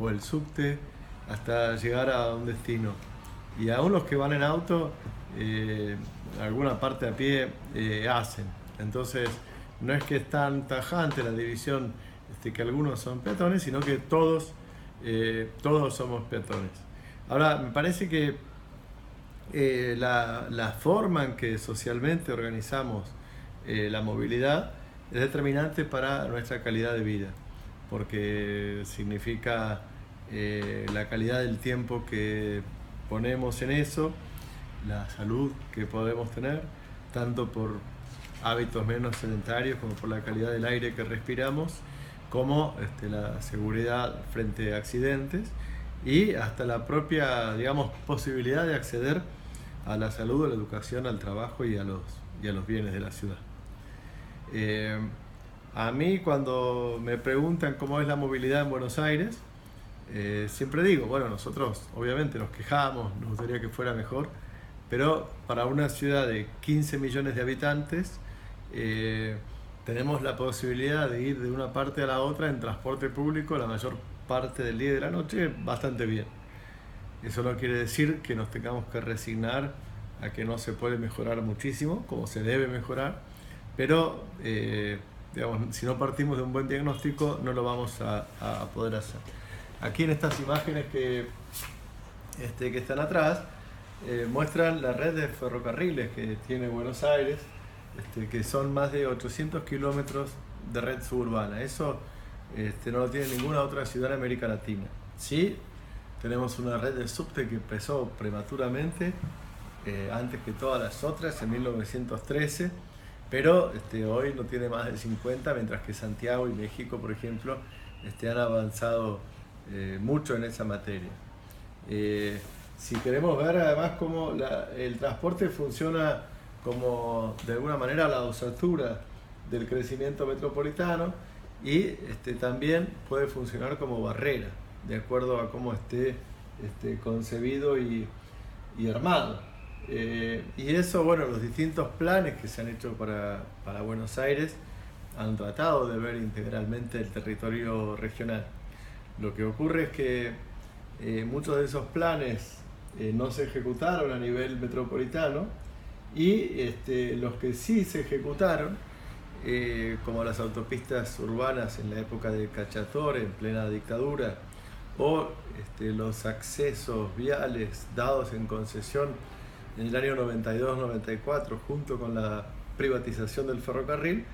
o el subte hasta llegar a un destino. Y aún los que van en auto, alguna parte a pie hacen. Entonces, no es que es tan tajante la división que algunos son peatones, sino que todos somos peatones. Ahora, me parece que la forma en que socialmente organizamos la movilidad es determinante para nuestra calidad de vida, porque significa la calidad del tiempo que ponemos en eso, la salud que podemos tener, tanto por hábitos menos sedentarios como por la calidad del aire que respiramos, como la seguridad frente a accidentes y hasta la propia, digamos, posibilidad de acceder a la salud, a la educación, al trabajo y a los bienes de la ciudad. A mí, cuando me preguntan cómo es la movilidad en Buenos Aires, siempre digo, bueno, nosotros obviamente nos quejamos, nos gustaría que fuera mejor, pero para una ciudad de 15 millones de habitantes, tenemos la posibilidad de ir de una parte a la otra en transporte público la mayor parte del día y de la noche bastante bien. Eso no quiere decir que nos tengamos que resignar a que no se puede mejorar muchísimo, como se debe mejorar, pero digamos, si no partimos de un buen diagnóstico no lo vamos a poder hacer. Aquí en estas imágenes que están atrás muestran la red de ferrocarriles que tiene Buenos Aires, que son más de 800 kilómetros de red suburbana. Eso no lo tiene ninguna otra ciudad en América Latina. Sí, tenemos una red de subte que empezó prematuramente, antes que todas las otras, en 1913, pero hoy no tiene más de 50, mientras que Santiago y México, por ejemplo, han avanzado mucho en esa materia. Si queremos ver además cómo el transporte funciona como de alguna manera la osatura del crecimiento metropolitano y también puede funcionar como barrera, de acuerdo a cómo esté concebido y armado. Y eso, bueno, los distintos planes que se han hecho para Buenos Aires han tratado de ver integralmente el territorio regional. Lo que ocurre es que muchos de esos planes no se ejecutaron a nivel metropolitano y los que sí se ejecutaron, como las autopistas urbanas en la época de Cacciatore, en plena dictadura, o los accesos viales dados en concesión en el año 92-94 junto con la privatización del ferrocarril,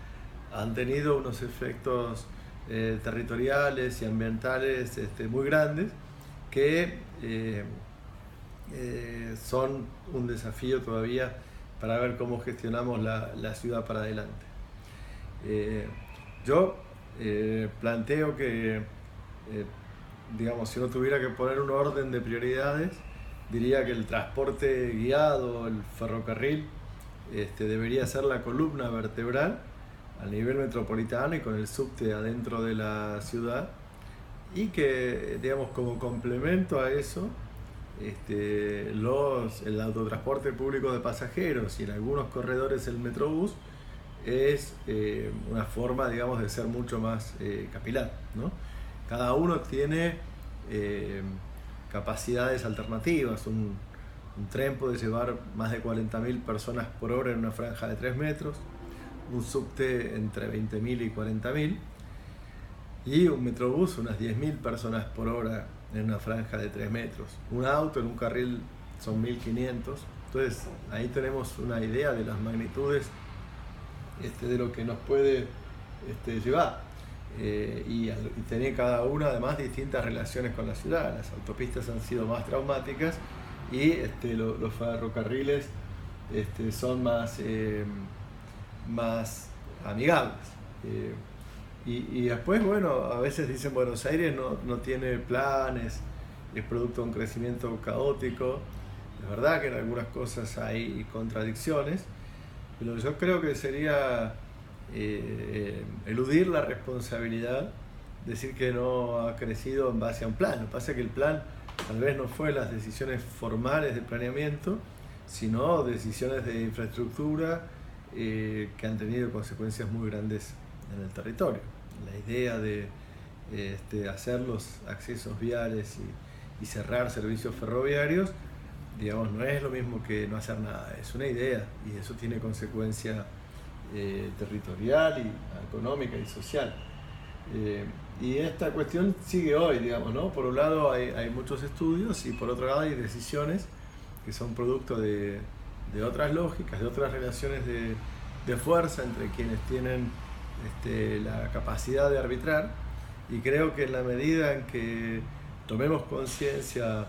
han tenido unos efectos territoriales y ambientales muy grandes que son un desafío todavía para ver cómo gestionamos la ciudad para adelante. Yo planteo que, digamos, si uno tuviera que poner un orden de prioridades, diría que el transporte guiado, el ferrocarril, debería ser la columna vertebral a nivel metropolitano y con el subte adentro de la ciudad, y que, digamos, como complemento a eso, el autotransporte público de pasajeros y en algunos corredores el metrobús es una forma, digamos, de ser mucho más capilar, ¿no? Cada uno tiene capacidades alternativas. Un tren puede llevar más de 40.000 personas por hora en una franja de 3 metros, un subte entre 20.000 y 40.000, y un metrobús unas 10.000 personas por hora en una franja de 3 metros. Un auto en un carril son 1.500. Entonces ahí tenemos una idea de las magnitudes de lo que nos puede llevar. Y tiene cada una además distintas relaciones con la ciudad. Las autopistas han sido más traumáticas y los ferrocarriles son más amigables. Y después, bueno, a veces dicen Buenos Aires no tiene planes, es producto de un crecimiento caótico. Es verdad que en algunas cosas hay contradicciones, pero yo creo que sería eludir la responsabilidad, decir que no ha crecido en base a un plan. Lo que pasa es que el plan tal vez no fue las decisiones formales de planeamiento, sino decisiones de infraestructura que han tenido consecuencias muy grandes en el territorio. La idea de hacer los accesos viales y cerrar servicios ferroviarios, digamos, no es lo mismo que no hacer nada, es una idea y eso tiene consecuencia territorial y económica y social. Y esta cuestión sigue hoy, digamos, ¿no? Por un lado hay muchos estudios y por otro lado hay decisiones que son producto de otras lógicas, de otras relaciones de fuerza entre quienes tienen la capacidad de arbitrar, y creo que en la medida en que tomemos conciencia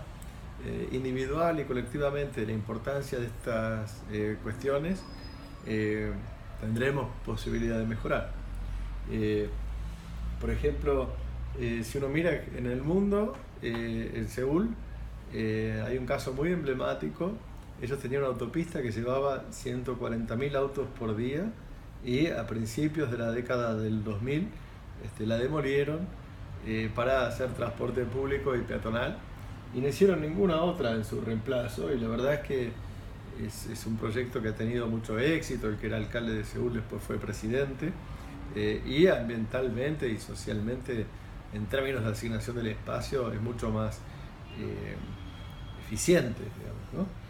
individual y colectivamente de la importancia de estas cuestiones, tendremos posibilidad de mejorar. Por ejemplo, si uno mira en el mundo, en Seúl, hay un caso muy emblemático. Ellos tenían una autopista que llevaba 140.000 autos por día y a principios de la década del 2000 la demolieron para hacer transporte público y peatonal y no hicieron ninguna otra en su reemplazo, y la verdad es que es un proyecto que ha tenido mucho éxito. El que era alcalde de Seúl después fue presidente, y ambientalmente y socialmente, en términos de asignación del espacio, es mucho más eficiente, digamos, ¿no?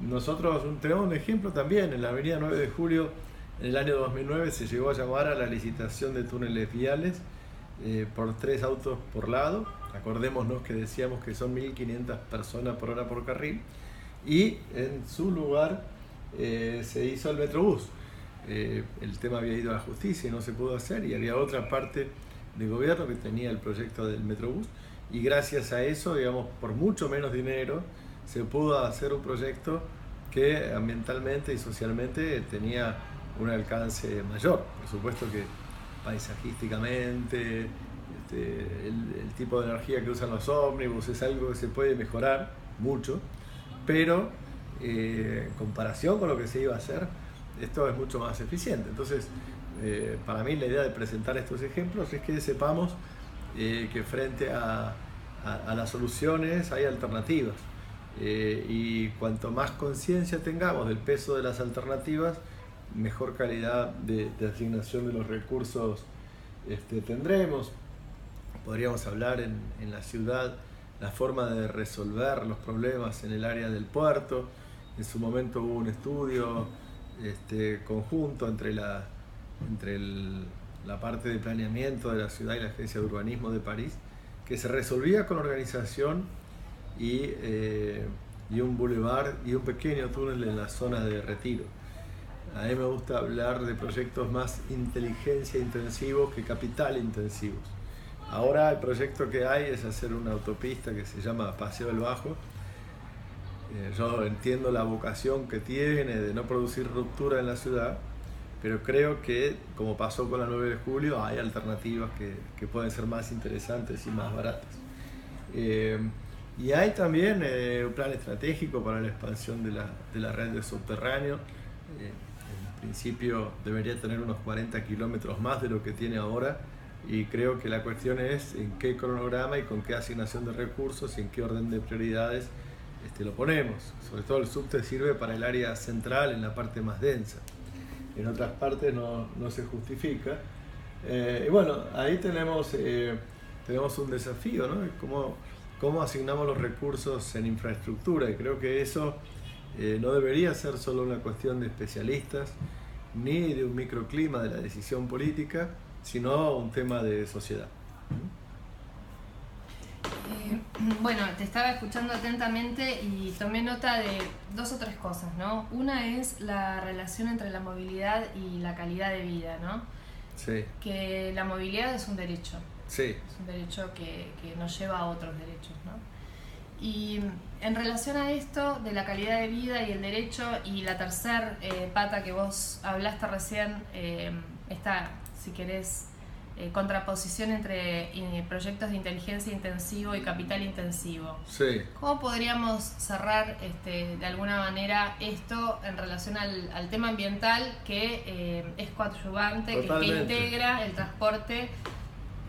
Nosotros tenemos un ejemplo también. En la avenida 9 de Julio, en el año 2009, se llegó a llamar a la licitación de túneles viales por 3 autos por lado. Acordémonos que decíamos que son 1.500 personas por hora por carril, y en su lugar se hizo el Metrobús. El tema había ido a la justicia y no se pudo hacer, y había otra parte del gobierno que tenía el proyecto del Metrobús, y gracias a eso, digamos, por mucho menos dinero se pudo hacer un proyecto que ambientalmente y socialmente tenía un alcance mayor. Por supuesto que paisajísticamente, el tipo de energía que usan los ómnibus es algo que se puede mejorar mucho, pero en comparación con lo que se iba a hacer, esto es mucho más eficiente. Entonces, para mí la idea de presentar estos ejemplos es que sepamos que frente a las soluciones hay alternativas, y cuanto más conciencia tengamos del peso de las alternativas, mejor calidad de asignación de los recursos tendremos. Podríamos hablar en la ciudad la forma de resolver los problemas en el área del puerto. En su momento hubo un estudio conjunto entre la parte de planeamiento de la ciudad y la Agencia de Urbanismo de París, que se resolvía con organización y un bulevar y un pequeño túnel en la zona de Retiro. A mí me gusta hablar de proyectos más inteligencia intensivos que capital intensivos. Ahora el proyecto que hay es hacer una autopista que se llama Paseo del Bajo. Yo entiendo la vocación que tiene de no producir ruptura en la ciudad, pero creo que, como pasó con la 9 de Julio, hay alternativas que pueden ser más interesantes y más baratas. Y hay también un plan estratégico para la expansión de la red de subterráneo. En principio debería tener unos 40 kilómetros más de lo que tiene ahora, y creo que la cuestión es en qué cronograma y con qué asignación de recursos y en qué orden de prioridades lo ponemos. Sobre todo el subte sirve para el área central, en la parte más densa. En otras partes no se justifica. Y bueno, ahí tenemos un desafío, ¿no? Cómo asignamos los recursos en infraestructura, y creo que eso no debería ser solo una cuestión de especialistas ni de un microclima de la decisión política, sino un tema de sociedad. Bueno, te estaba escuchando atentamente y tomé nota de 2 o 3 cosas, ¿no? Una es la relación entre la movilidad y la calidad de vida, ¿no? Sí. Que la movilidad es un derecho. Sí. Es un derecho que nos lleva a otros derechos, ¿no? Y en relación a esto de la calidad de vida y el derecho, y la tercer pata que vos hablaste recién, esta, si querés, contraposición entre proyectos de inteligencia intensivo y capital intensivo. Sí. ¿Cómo podríamos cerrar de alguna manera esto en relación al tema ambiental, que es coadyuvante, que integra el transporte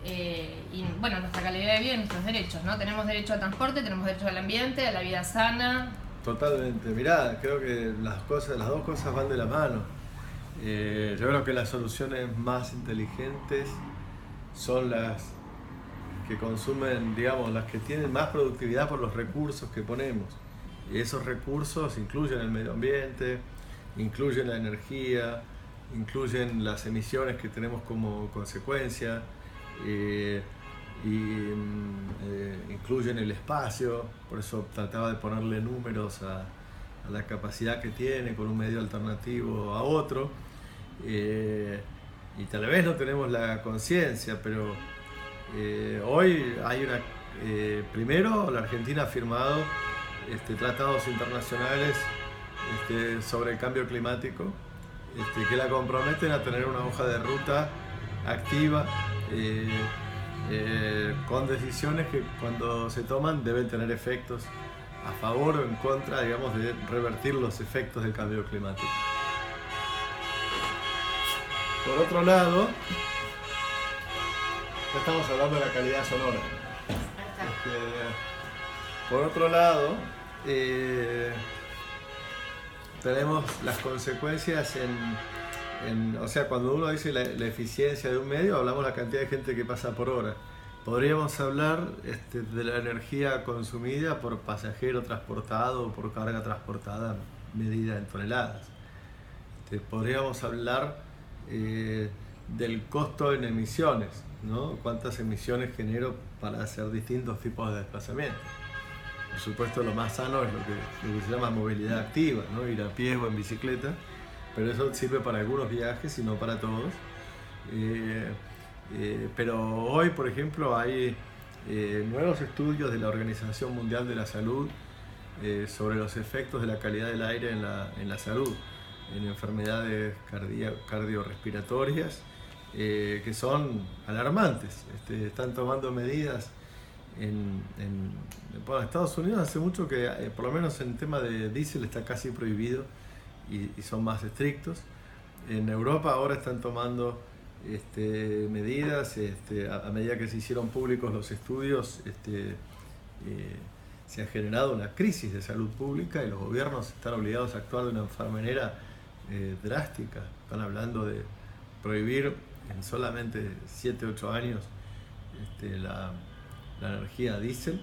y bueno, nuestra calidad de vida y nuestros derechos, ¿no? Tenemos derecho al transporte, tenemos derecho al ambiente, a la vida sana. Totalmente. Mirá, creo que las dos cosas van de la mano. Yo creo que las soluciones más inteligentes son las que consumen, digamos, las que tienen más productividad por los recursos que ponemos. Y esos recursos incluyen el medio ambiente, incluyen la energía, incluyen las emisiones que tenemos como consecuencia, incluyen el espacio. Por eso trataba de ponerle números a la capacidad que tiene con un medio alternativo a otro. Y tal vez no tenemos la conciencia, pero hoy hay una... primero, la Argentina ha firmado tratados internacionales sobre el cambio climático, que la comprometen a tener una hoja de ruta activa, con decisiones que cuando se toman deben tener efectos a favor o en contra, digamos, de revertir los efectos del cambio climático. Por otro lado, ya estamos hablando de la calidad sonora. Por otro lado, tenemos las consecuencias o sea, cuando uno dice la eficiencia de un medio, hablamos de la cantidad de gente que pasa por hora. Podríamos hablar de la energía consumida por pasajero transportado o por carga transportada medida en toneladas. Podríamos hablar del costo en emisiones, ¿no? Cuántas emisiones genero para hacer distintos tipos de desplazamiento. Por supuesto, lo más sano es lo que se llama movilidad activa, ¿no? Ir a pie o en bicicleta, pero eso sirve para algunos viajes y no para todos. Pero hoy, por ejemplo, hay nuevos estudios de la Organización Mundial de la Salud sobre los efectos de la calidad del aire en la salud, en enfermedades cardiorrespiratorias, que son alarmantes. Están tomando medidas en Estados Unidos hace mucho que, por lo menos en tema de diésel, está casi prohibido y son más estrictos. En Europa ahora están tomando medidas, a medida que se hicieron públicos los estudios, se ha generado una crisis de salud pública y los gobiernos están obligados a actuar de una manera drástica. Están hablando de prohibir en solamente 7-8 años la energía diésel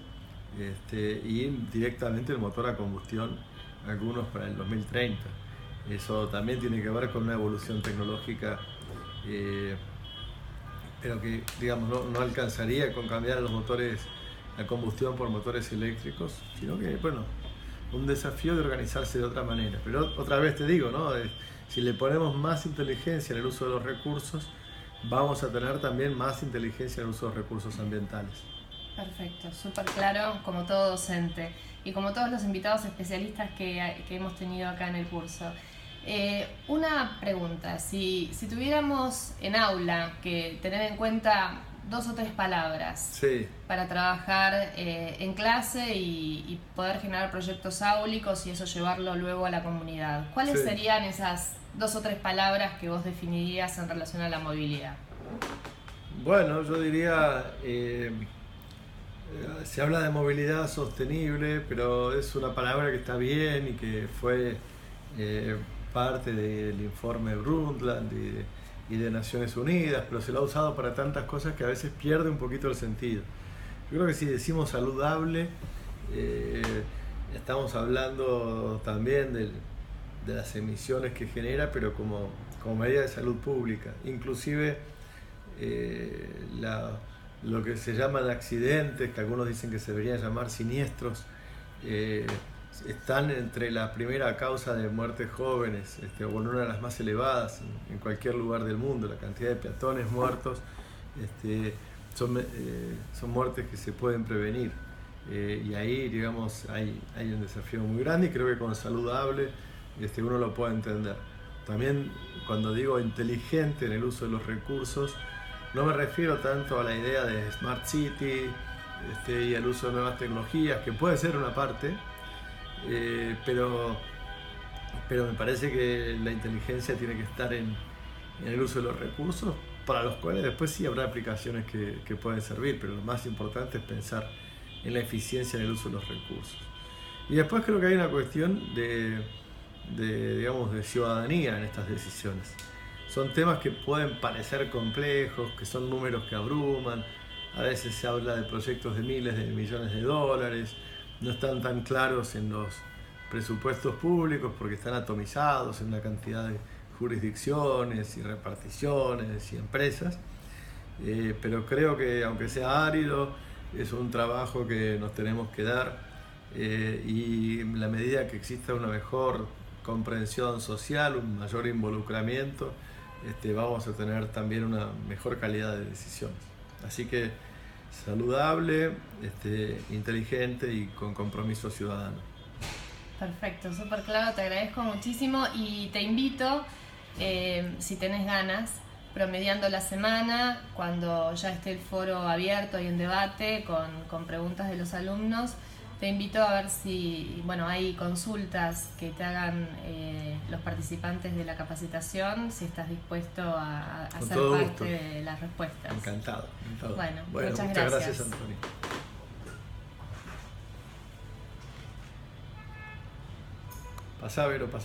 y directamente el motor a combustión, algunos para el 2030. Eso también tiene que ver con una evolución tecnológica, pero que, digamos, no alcanzaría con cambiar los motores a combustión por motores eléctricos, sino que, bueno, un desafío de organizarse de otra manera. Pero otra vez te digo, ¿no? Si le ponemos más inteligencia en el uso de los recursos, vamos a tener también más inteligencia en el uso de los recursos ambientales. Perfecto, súper claro, como todo docente y como todos los invitados especialistas que hemos tenido acá en el curso. Una pregunta, si tuviéramos en aula que tener en cuenta 2 o 3 palabras para trabajar en clase y poder generar proyectos áulicos y eso llevarlo luego a la comunidad, ¿cuáles serían esas 2 o 3 palabras que vos definirías en relación a la movilidad? Bueno, yo diría, se habla de movilidad sostenible, pero es una palabra que está bien y que fue parte del informe Brundtland y de Naciones Unidas, pero se lo ha usado para tantas cosas que a veces pierde un poquito el sentido. Yo creo que si decimos saludable, estamos hablando también de las emisiones que genera, pero como medida de salud pública. Inclusive lo que se llaman accidentes, que algunos dicen que se deberían llamar siniestros, están entre la primera causa de muertes jóvenes, o una de las más elevadas en cualquier lugar del mundo. La cantidad de peatones muertos son muertes que se pueden prevenir. Y ahí, digamos, hay un desafío muy grande y creo que con saludable uno lo puede entender. También cuando digo inteligente en el uso de los recursos, no me refiero tanto a la idea de Smart City y al uso de nuevas tecnologías, que puede ser una parte, pero me parece que la inteligencia tiene que estar en el uso de los recursos, para los cuales después sí habrá aplicaciones que pueden servir, pero lo más importante es pensar en la eficiencia en el uso de los recursos. Y después creo que hay una cuestión de ciudadanía en estas decisiones. son temas que pueden parecer complejos, que son números que abruman. A veces se habla de proyectos de miles de millones de dólares, no están tan claros en los presupuestos públicos porque están atomizados en una cantidad de jurisdicciones y reparticiones y empresas, pero creo que aunque sea árido, es un trabajo que nos tenemos que dar, y en la medida que exista una mejor comprensión social, un mayor involucramiento, vamos a tener también una mejor calidad de decisiones. Así que saludable, inteligente y con compromiso ciudadano. Perfecto, súper claro, te agradezco muchísimo y te invito, si tenés ganas, promediando la semana, cuando ya esté el foro abierto y en debate con preguntas de los alumnos, te invito a ver si hay consultas que te hagan los participantes de la capacitación, si estás dispuesto a ser parte de las respuestas. Encantado. Bueno, muchas gracias, Antonio. Pasá, Vero, pasá.